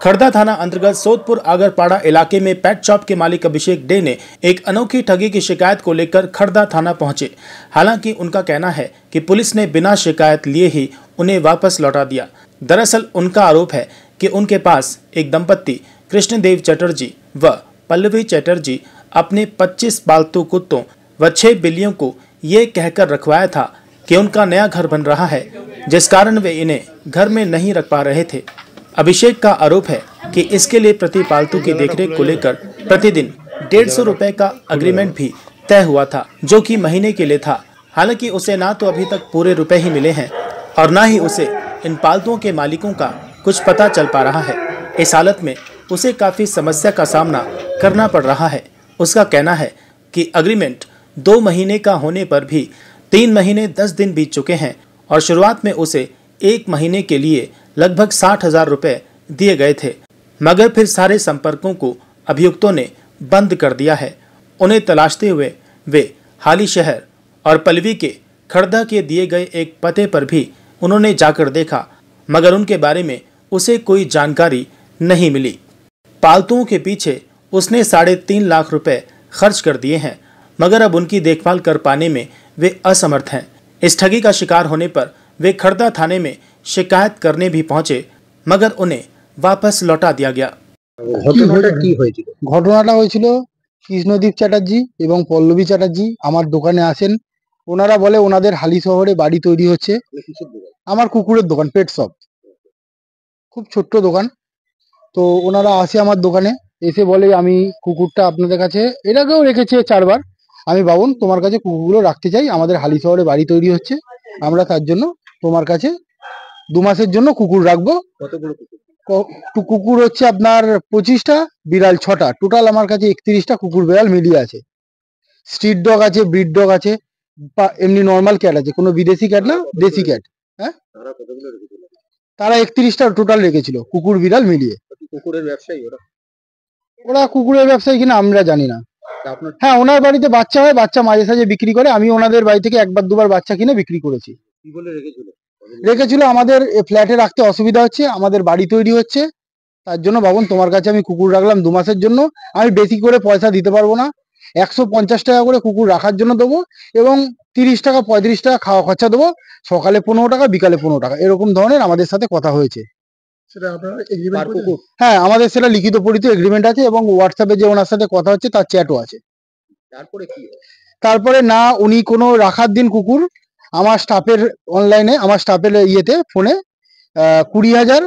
खड़दा थाना अंतर्गत सोदपुर आगरपाड़ा इलाके में पेट शॉप के मालिक अभिषेक डे ने एक अनोखी ठगी की शिकायत को लेकर खड़दा थाना पहुंचे। हालांकि उनका कहना है कि पुलिस ने बिना शिकायत लिए ही उन्हें वापस लौटा दिया। दरअसल उनका आरोप है कि उनके पास एक दंपत्ति कृष्णदेव चटर्जी व पल्लवी चटर्जी अपने 25 पालतू कुत्तों व 6 बिल्लियों को ये कहकर रखवाया था कि उनका नया घर बन रहा है, जिस कारण वे इन्हें घर में नहीं रख पा रहे थे। अभिषेक का आरोप है कि इसके लिए प्रति पालतू की देखरेख को लेकर प्रतिदिन 150 रुपए का एग्रीमेंट भी तय हुआ था, जो कि महीने के लिए था। हालांकि उसे ना तो अभी तक पूरे रुपए ही मिले हैं और ना ही उसे इन पालतुओं के मालिकों का कुछ पता चल पा रहा है। इस हालत में उसे काफी समस्या का सामना करना पड़ रहा है। उसका कहना है कि एग्रीमेंट 2 महीने का होने पर भी 3 महीने 10 दिन बीत चुके हैं और शुरुआत में उसे 1 महीने के लिए लगभग 60,000 रुपए दिए गए थे, मगर फिर सारे संपर्कों को अभियुक्तों ने बंद कर दिया है। उन्हें तलाशते हुए वे हाली शहर और पल्लवी के खड़दा के दिए गए एक पते पर भी उन्होंने जाकर देखा, मगर उनके बारे में उसे कोई जानकारी नहीं मिली। पालतुओं के पीछे उसने 3.5 लाख रुपए खर्च कर दिए हैं, मगर अब उनकी देखभाल कर पाने में वे असमर्थ हैं। इस ठगी का शिकार होने पर वे खड़दा थाने में शिकायत करने भी पहुंचे, मगर उन्हें वापस लौटा दिया गया। ঘটনাটা হয়েছিল কৃষ্ণদীপ চ্যাটার্জি এবং পল্লবী চ্যাটার্জি আমার দোকানে আসেন। ওনারা বলে ওনাদের হালি শহরে বাড়ি তৈরি হচ্ছে। আমার কুকুরের দোকান, পেট শপ, খুব ছোট্ট দোকান। তো ওনারা আসে আমার দোকানে, এসে বলে আমি কুকুরটা আপনাদের কাছে এর আগেও রেখেছে 4 বার। আমি বাবন তোমার কাছে কুকুরগুলো রাখতে চাই, আমাদের হালি শহরে বাড়ি তৈরি হচ্ছে, আমরা তার জন্য তোমার কাছে 2 মাসের জন্য কুকুর রাখবো। কুকুর হচ্ছে আপনার 25টা, বিড়াল 6টা, টোটাল আমার কাছে 31টা কুকুর বিড়াল মিলিয়ে আছে। স্ট্রিট ডগ আছে, ব্রিড ডগ আছে, এমনি নর্মাল ক্যাট আছে, কোনো বিদেশি ক্যাট না, দেশি ক্যাট। হ্যাঁ, তারা 31টা টোটাল রেখেছিল কুকুর বিড়াল মিলিয়ে। ওরা কুকুরের ব্যবসায়ী কিনা আমরা জানি না। হ্যাঁ, ওনার বাড়িতে বাচ্চা হয়, বাচ্চা মাঝে সাঝে বিক্রি করে। আমি ওনাদের বাড়ি থেকে 1 বার 2 বার বাচ্চা কিনে বিক্রি করেছি। রেখেছিল আমাদের ফ্ল্যাটে রাখতে অসুবিধা হচ্ছে, আমাদের বাড়ি তৈরি হচ্ছে, তার জন্য বাবন তোমার কাছে আমি কুকুর রাখলাম 2 মাসের জন্য। আমি বেশি করে পয়সা দিতে পারবো না, 150 টাকা করে কুকুর রাখার জন্য দেবো এবং 30 টাকা 35 টাকা খাওয়া খরচা দেবো। সকালে 15 টাকা, বিকালে 15 টাকা, এরকম ধরনের আমাদের সাথে কথা হয়েছে। হ্যাঁ, আমাদের সেটা লিখিত পরিচিত এগ্রিমেন্ট আছে এবং হোয়াটসঅ্যাপে যে ওনার সাথে কথা হচ্ছে তার চ্যাটও আছে। তারপরে না উনি কোনো রাখার দিন কুকুর আমার স্টাফের অনলাইনে, আমার স্টাফের ইয়েতে ফোনে 20,000,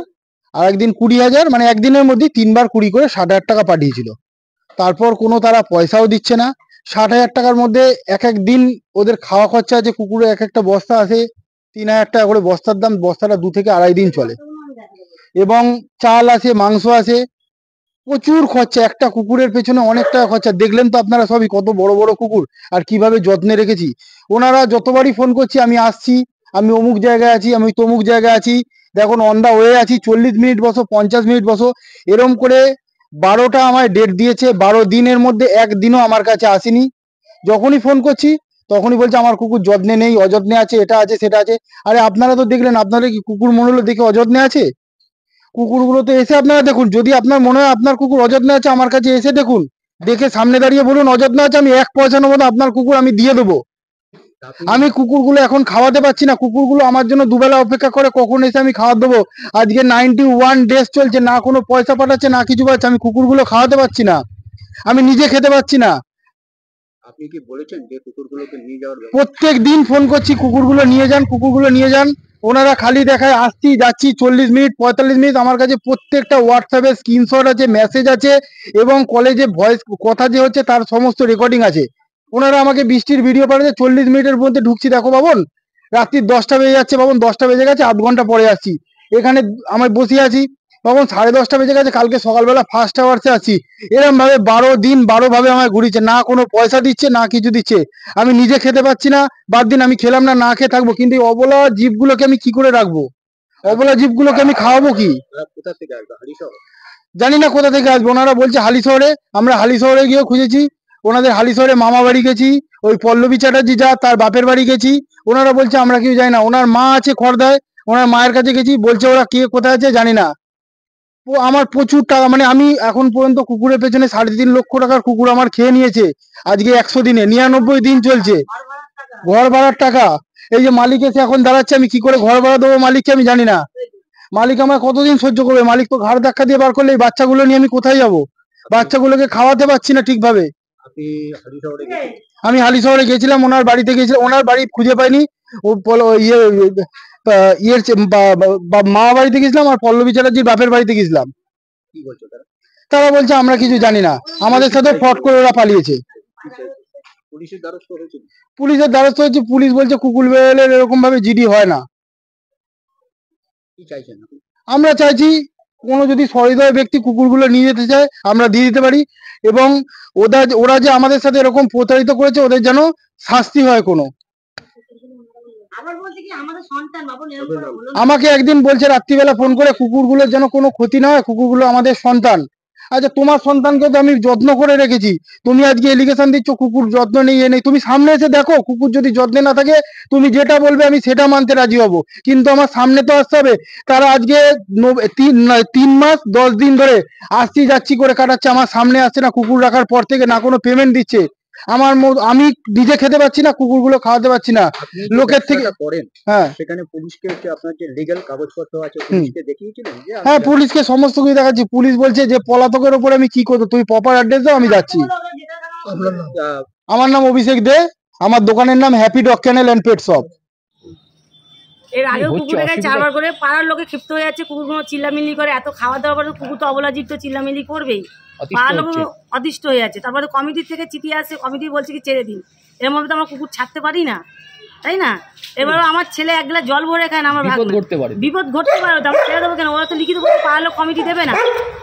আর একদিন 20,000, মানে একদিনের মধ্যে 3 বার 20 করে 60,000 টাকা পাঠিয়েছিল। তারপর কোনো তারা পয়সাও দিচ্ছে না। 60,000 টাকার মধ্যে এক এক দিন ওদের খাওয়া খরচা আছে, কুকুরে এক একটা বস্তা আছে 3,000 টাকা করে বস্তার দাম, বস্তাটা 2 থেকে আড়াই দিন চলে, এবং চাল আছে, মাংস আছে, প্রচুর খরচা। একটা কুকুরের পেছনে অনেক টাকা খরচা। দেখলেন তো আপনারা সবই, কত বড় বড় কুকুর আর কিভাবে যত্নে রেখেছি। ওনারা যতবারই ফোন করছি আমি আসছি, আমি অমুক জায়গায় আছি, আমি তমুক জায়গায় আছি, দেখুন অন দা ওয়ে আছি, 40 মিনিট বসো, 50 মিনিট বসো, এরম করে 12টা আমায় ডেট দিয়েছে। 12 দিনের মধ্যে একদিনও আমার কাছে আসেনি। যখনই ফোন করছি তখনই বলছে আমার কুকুর যত্নে নেই, অযত্নে আছে, এটা আছে সেটা আছে। আরে আপনারা তো দেখলেন, আপনাদের কি কুকুর মনে হলো দেখে অযত্নে আছে? কুকুরগুলো তো এসে আপনারা দেখুন, যদি আপনার মনে হয় আপনার কুকুর অযত্নে আছে, আমার কাছে এসে দেখুন, দেখে সামনে দাঁড়িয়ে বলুন অযত্নে আছে, আমি 1 পয়সার মতো আপনার কুকুর আমি দিয়ে দেবো। আমি কুকুরগুলো এখন খাওয়াতে পারছি না, কুকুরগুলো আমার জন্য দুবেলা অপেক্ষা করে কখন এসে আমি খাওয়া দেবো। আজকে 91 ডেজ চলছে, না কোনো পয়সা পাঠাচ্ছে, না কিছু পাচ্ছে। আমি কুকুরগুলো খাওয়াতে পারছি না, আমি নিজে খেতে পারছি না। আপনি কি বলেছেন যে কুকুরগুলোকে নিয়ে যাওয়ার? প্রত্যেক দিন ফোন করছি, কুকুরগুলো নিয়ে যান, কুকুরগুলো নিয়ে যান। ওনারা খালি দেখায় আসছি যাচ্ছি, 40 মিনিট 45 মিনিট। আমার কাছে প্রত্যেকটা হোয়াটসঅ্যাপে স্ক্রিনশট আছে, মেসেজ আছে, এবং কলেজে ভয়েস কথা যে হচ্ছে তার সমস্ত রেকর্ডিং আছে। ওনারা আমাকে বৃষ্টির ভিডিও পাঠাচ্ছে, 40 মিনিটের মধ্যে ঢুকছি, দেখো বাবন রাত্রি 10টা বেজে যাচ্ছে, বাবন 10টা বেজে গেছে, 8 ঘন্টা পরে আসছি। এখানে আমি বসে আছি, তখন 10:30 বেজে গেছে, কালকে সকালবেলা ফার্স্ট আওয়ার্সে আসছি। এরকম ভাবে 12 দিন 12 ভাবে আমায় ঘুরিয়েছে, না কোনো পয়সা দিচ্ছে, না কিছু দিচ্ছে। আমি নিজে খেতে পাচ্ছি না, বাদ দিন আমি খেলাম না, না খেয়ে থাকবো, কিন্তু এই অবলা জীবগুলোকে আমি কি করে রাখবো? অবলা জীবগুলোকে আমি খাওয়াবো কি? কোথা থেকে আসবে? হালি শহর? জানি না কোথা থেকে আসবে। ওনারা বলছে হালি শহরে। আমরা হালি শহরে গিয়ে খুঁজেছি, ওনাদের হালি শহরে মামা বাড়ি গেছি, ওই পল্লবী চ্যাটার্জি যা তার বাপের বাড়ি গেছি। ওনারা বলছে আমরা কেউ যাই না। ওনার মা আছে খড়দায়, ওনার মায়ের কাছে গেছি, বলছে ওরা কে কোথায় আছে জানি না। আমার প্রচুর টাকা, মানে আমি এখন পর্যন্ত কুকুরের পেছনে 3.5 লক্ষ টাকার কুকুর আমার খেয়ে নিয়েছে। আজকে 100 দিনে 99 দিন চলছে। ঘর ভাড়ার টাকা, এই যে মালিক এসে এখন দাঁড়াচ্ছে, আমি কি করে ঘর ভাড়া দেবো মালিককে আমি জানি না। মালিক আমার কতদিন সহ্য করবে? মালিক তো ঘাড় ধাক্কা দিয়ে বার করলে এই বাচ্চাগুলো নিয়ে আমি কোথায় যাব? বাচ্চাগুলোকে খাওয়াতে পারছি না ঠিকভাবে। আপনি হালিশহরে গেছেন? আমি হালিশহরে গেছিলাম, ওনার বাড়িতে গেছিলাম, ওনার বাড়ি খুঁজে পাইনি। ও ইয়ের মা বাড়িতে গেছিলাম আর পল্লবী চ্যাটার্জির বাপের বাড়িতে গেছিলাম। কি বলছো তারা? তারা বলছে আমরা কিছু জানি না, আমাদের সাথে ফ্রড করে ওরা পালিয়েছে। পুলিশের দ্বারস্থ হয়েছিল? পুলিশের দ্বারস্থ হচ্ছে, পুলিশ বলছে কুকুর বেড়ালের এরকম ভাবে জিডি হয় না। কি চাইছেন আপনি? আমরা চাইছি কোনো যদি সহৃদয় ব্যক্তি কুকুরগুলো নিয়ে যেতে চায় আমরা দিয়ে দিতে পারি, এবং ওরা যে আমাদের সাথে এরকম প্রতারিত করেছে ওদের যেন শাস্তি হয় কোনো। আমাকে একদিন বলছে রাত্রিবেলা ফোন করে কুকুরগুলোর যেন কোনো ক্ষতি না হয়, কুকুরগুলো আমাদের সন্তান। আচ্ছা, তোমার সন্তানকে তো আমি যত্ন করে রেখেছি, তুমি আজকে এলিগেশন দিচ্ছ কুকুর যত্ন নেই এ নেই। তুমি সামনে এসে দেখো কুকুর যদি যত্নে না থাকে, তুমি যেটা বলবে আমি সেটা মানতে রাজি হব, কিন্তু আমার সামনে তো আসতে হবে। তারা আজকে 3 মাস 10 দিন ধরে আসছি যাচ্ছি করে কাটাচ্ছে, আমার সামনে আসছে না। কুকুর রাখার পর থেকে না কোনো পেমেন্ট দিচ্ছে। আমি নিজে খেতে পাচ্ছি না, কুকুরগুলো খাওয়াতে পারছি না লোকের থেকে। করেন হ্যাঁ, সেখানে পুলিশকে আপনার যে লিগ্যাল কাগজপত্র আছে পুলিশকে দেখিয়েছিলেন? হ্যাঁ, পুলিশকে সমস্ত কিছু দেখাচ্ছি। পুলিশ বলছে যে পলাতকের উপর আমি কি করবো, তুই প্রপার অ্যাড্রেস দাও আমি যাচ্ছি। আমার নাম অভিষেক দে, আমার দোকানের নাম happy dog kennel and pet shop. এর আগেও কুকুরের গায়ে 4 বার করে পাড়ার লোকে ক্ষিপ্ত হয়ে যাচ্ছে, কুকুরগুলো চিল্লামিল্লি করে, এত খাওয়া দাওয়া পরে কুকুর তো অবলাজিত চিল্লামিল্লি করবেই, পাড়ার লোক অতিষ্ঠ হয়ে যাচ্ছে। তারপরে কমিটির থেকে চিঠি আসে, কমিটি বলছে কি ছেড়ে দিন। এর মধ্যে তো আমরা কুকুর ছাড়তে পারি না, তাই না? এবারও আমার ছেলে 1 গ্লাস জল ভরে খায় না, আমার বিপদ ঘটতে পারে, আমরা ছেড়ে দেবো কেন? ওরা তো লিখিত বলতে পাড়ার লোক কমিটি দেবে না,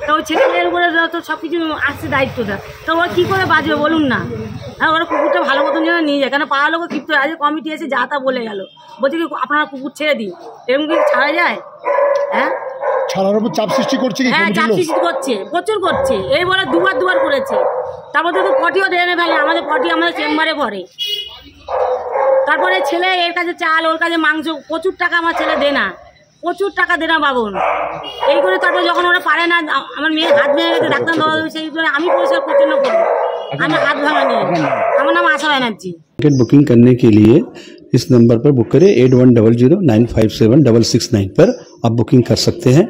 তো ওই ছেলে মেয়ের উপরে তো সব কিছু আসছে দায়িত্বটা, তো ওরা কী করে বাঁচবে বলুন না? হ্যাঁ, ওরা কুকুরটা ভালো মতন যেন নিয়ে যায়, কেন পাড়ার লোকও ক্ষিপ্ত হয়ে আজ কমিটি এসে যা তা বলে গেল, বলছে কি আপনারা কুকুর ছেড়ে দিন। এরকম কি ছাড়া যায়? হ্যাঁ, ছাড়ার উপর চাপ সৃষ্টি করছে কি? হ্যাঁ, চাপ সৃষ্টি করছে, প্রচুর করছে। এই বলে দুবার করেছে, তারপর তো পটিও দিয়ে ফেলে, আমাদের পটি আমাদের চেম্বারে পড়ে। তারপরে ছেলে এর কাছে চাল, ওর কাছে মাংস, প্রচুর টাকা আমার ছেলে দে না, প্রচুর টাকা দে না বাবুন। এই করে তারপরে যখন ওরা পারে না, আমার মেয়ে হাত ভেঙে গেছে, ডাক্তার দেওয়া হবে, সেই জন্য আমি পরিষ্কার পরিচ্ছন্ন করি, আমি हाथ भांगा नहीं। আমার নাম আশা ব্যানার্জি। टिकट बुकिंग करने के लिए इस नंबर पर बुक करें 8100957669 पर आप बुकिंग कर सकते हैं।